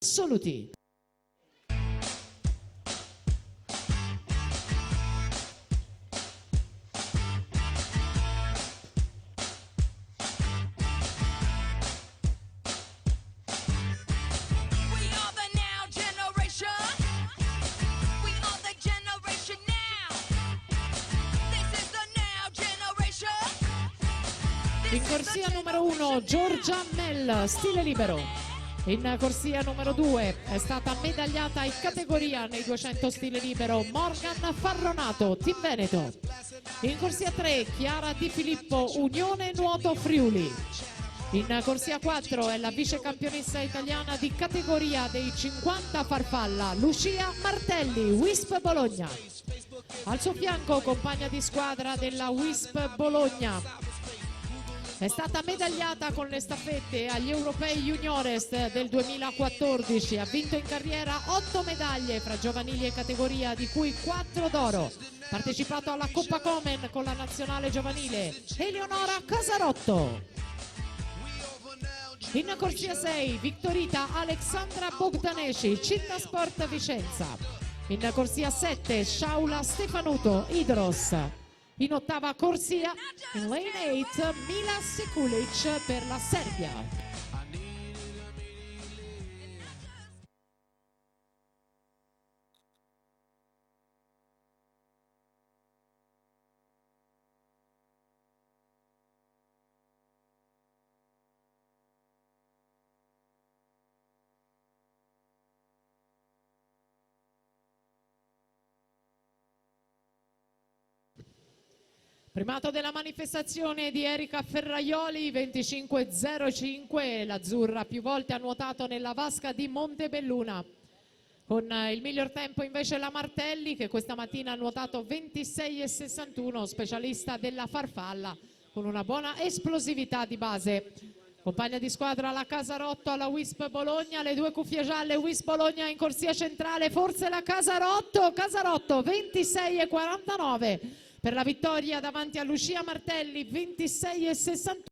assoluti. In corsia numero 1 Giorgia Mell, stile libero. In corsia numero 2 è stata medagliata in categoria nei 200 stile libero Morgan Farronato, Team Veneto. In corsia 3 Chiara Di Filippo, Unione Nuoto Friuli. In corsia 4 è la vice campionessa italiana di categoria dei 50 farfalla Lucia Martelli, Wisp Bologna. Al suo fianco compagna di squadra della Wisp Bologna. È stata medagliata con le staffette agli Europei Juniores del 2014, ha vinto in carriera 8 medaglie fra giovanili e categoria, di cui 4 d'oro. Partecipato alla Coppa Komen con la nazionale giovanile Eleonora Casarotto. In corsia 6 Victorita Alexandra Bogdanesi, Città Sport Vicenza. In corsia 7 Shaula Stefanuto, Idros. In ottava corsia, in lane 8, Mila Sekulic per la Serbia. Primato della manifestazione di Erika Ferraioli, 25.05, l'azzurra più volte ha nuotato nella vasca di Montebelluna. Con il miglior tempo invece la Martelli, che questa mattina ha nuotato 26.61, specialista della farfalla, con una buona esplosività di base. Compagna di squadra la Casarotto alla Wisp Bologna, le due cuffie gialle Wisp Bologna in corsia centrale, forse la Casarotto 26.49. Per la vittoria davanti a Lucia Martelli, 26.61.